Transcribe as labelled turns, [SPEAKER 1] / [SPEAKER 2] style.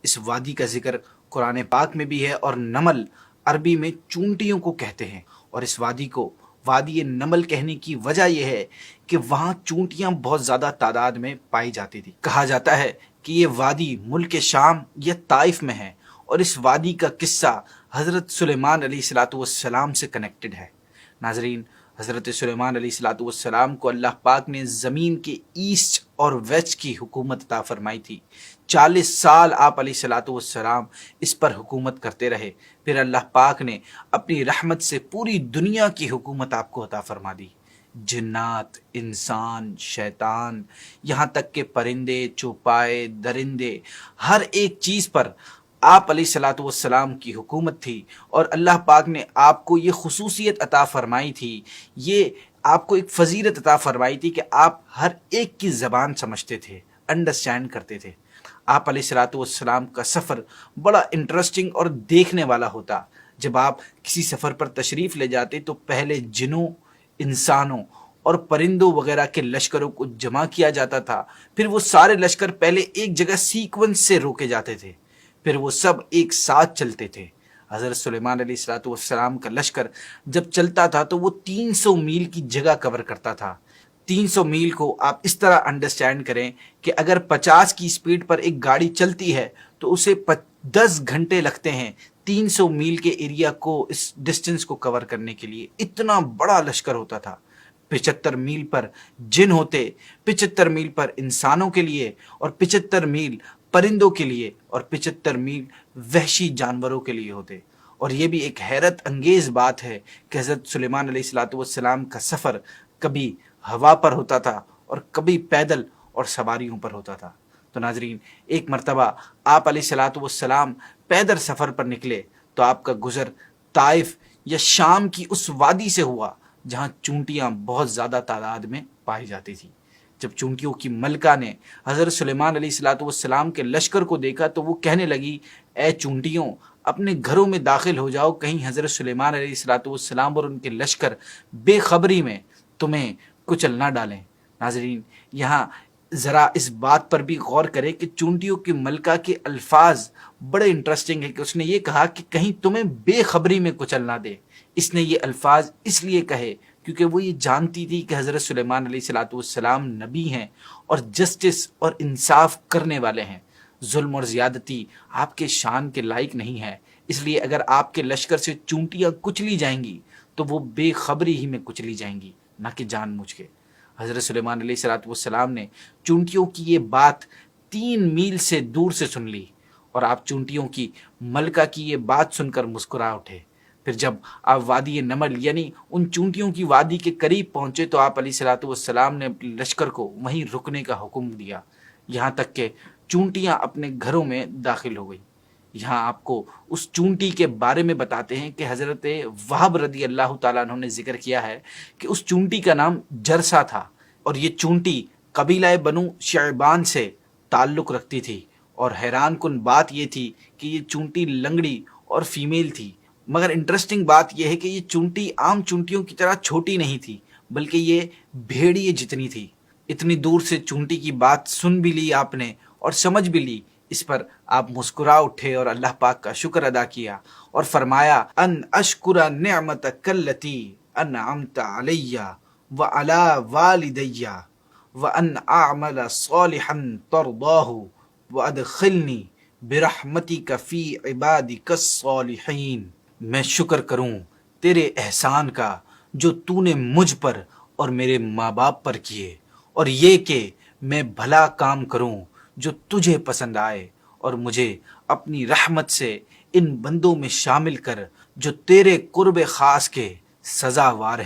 [SPEAKER 1] اس وادی کا ذکر قرآن پاک میں بھی ہے، اور نمل عربی میں چونٹیوں کو کہتے ہیں، اور اس وادی کو وادی نمل کہنے کی وجہ یہ ہے کہ وہاں چونٹیاں بہت زیادہ تعداد میں پائی جاتی تھی۔ کہا جاتا ہے کہ یہ وادی ملک شام یا طائف میں ہے، اور اس وادی کا قصہ حضرت سلیمان علیہ السلام سے کنیکٹڈ ہے۔ ناظرین، حضرت سلیمان علیہ السلام کو اللہ پاک نے زمین کے ایسٹ اور ویسٹ کی حکومت عطا فرمائی تھی۔ 40 سال آپ علیہ السلام اس پر حکومت کرتے رہے، پھر اللہ پاک نے اپنی رحمت سے پوری دنیا کی حکومت آپ کو عطا فرما دی۔ جنات، انسان، شیطان، یہاں تک کہ پرندے، چوپائے، درندے، ہر ایک چیز پر آپ علیہ السلام کی حکومت تھی، اور اللہ پاک نے آپ کو یہ خصوصیت عطا فرمائی تھی، یہ آپ کو ایک فضیلت عطا فرمائی تھی کہ آپ ہر ایک کی زبان سمجھتے تھے، انڈرسٹینڈ کرتے تھے۔ آپ علیہ السلام کا سفر بڑا انٹرسٹنگ اور دیکھنے والا ہوتا۔ جب آپ کسی سفر پر تشریف لے جاتے تو پہلے جنوں، انسانوں اور پرندوں وغیرہ کے لشکروں کو جمع کیا جاتا تھا، پھر وہ سارے لشکر پہلے ایک جگہ سیکونس سے روکے جاتے تھے، پھر وہ سب ایک ساتھ چلتے تھے۔ حضرت سلیمان علیہ السلام کا لشکر جب چلتا تھا تو وہ 300 میل کی جگہ کور کرتا تھا۔ 300 میل کو آپ اس طرح انڈرسٹینڈ کریں کہ اگر 50 کی سپیڈ پر ایک گاڑی چلتی ہے تو اسے 10 گھنٹے لگتے ہیں 300 میل کے ایریا کو، اس ڈسٹنس کو کور کرنے کے لیے۔ اتنا بڑا لشکر ہوتا تھا۔ 75 میل پر جن ہوتے، 75 میل پر انسانوں کے لیے، اور 75 میل پرندوں کے لیے، اور 75 میل وحشی جانوروں کے لیے ہوتے۔ اور یہ بھی ایک حیرت انگیز بات ہے کہ حضرت سلیمان علیہ السلام کا سفر کبھی ہوا پر ہوتا تھا اور کبھی پیدل اور سواریوں پر ہوتا تھا۔ تو ناظرین، ایک مرتبہ آپ علیہ السلام پیدل سفر پر نکلے تو آپ کا گزر طائف یا شام کی اس وادی سے ہوا جہاں چونٹیاں بہت زیادہ تعداد میں پائی جاتی تھی۔ جب چونٹیوں کی ملکہ نے حضرت سلیمان علیہ السلام کے لشکر کو دیکھا تو وہ کہنے لگی، اے چونٹیوں، اپنے گھروں میں داخل ہو جاؤ، کہیں حضرت سلیمان علیہ السلام اور ان کے لشکر بے خبری میں تمہیں کچل نہ ڈالیں۔ ناظرین، یہاں ذرا اس بات پر بھی غور کریں کہ چونٹیوں کی ملکہ کے الفاظ بڑے انٹرسٹنگ ہیں کہ اس نے یہ کہا کہ کہیں تمہیں بے خبری میں کچل نہ دے۔ اس نے یہ الفاظ اس لیے کہے کیونکہ وہ یہ جانتی تھی کہ حضرت سلیمان علیہ السلام نبی ہیں اور جسٹس اور انصاف کرنے والے ہیں۔ ظلم اور زیادتی آپ کے شان کے لائق نہیں ہے، اس لیے اگر آپ کے لشکر سے چونٹیاں کچلی جائیں گی تو وہ بے خبری ہی میں کچلی جائیں گی، نہ کہ جان بوجھ کے۔ حضرت سلیمان علیہ السلام نے چونٹیوں کی یہ بات 3 میل سے دور سے سن لی، اور آپ چونٹیوں کی ملکہ کی یہ بات سن کر مسکرا اٹھے۔ پھر جب آپ وادی نمل یعنی ان چونٹیوں کی وادی کے قریب پہنچے تو آپ علیہ السلام نے اپنے لشکر کو وہیں رکنے کا حکم دیا، یہاں تک کہ چونٹیاں اپنے گھروں میں داخل ہو گئی۔ یہاں آپ کو اس چونٹی کے بارے میں بتاتے ہیں کہ حضرت وہب رضی اللہ تعالیٰ عنہ نے ذکر کیا ہے کہ اس چونٹی کا نام جرسا تھا، اور یہ چونٹی قبیلہ بنو شعبان سے تعلق رکھتی تھی، اور حیران کن بات یہ تھی کہ یہ چونٹی لنگڑی اور فیمیل تھی۔ مگر انٹرسٹنگ بات یہ ہے کہ یہ چونٹی عام چونٹیوں کی طرح چھوٹی نہیں تھی، بلکہ یہ بھیڑیے جتنی تھی۔ اتنی دور سے چونٹی کی بات سن بھی لی آپ نے اور سمجھ بھی لی، اس پر آپ مسکرا اٹھے اور اللہ پاک کا شکر ادا کیا اور فرمایا، ان اشکر نعمتک التی انعمت علی وعلی والدی وان اعمل صالحا ترضاہ وادخلنی برحمتک فی عبادک الصالحین۔ میں شکر کروں تیرے احسان کا جو تو نے مجھ پر اور میرے ماں باپ پر کیے، اور یہ کہ میں بھلا کام کروں جو تجھے پسند آئے، اور مجھے اپنی رحمت سے ان بندوں میں شامل کر جو تیرے قرب خاص کے سزاوار ہیں۔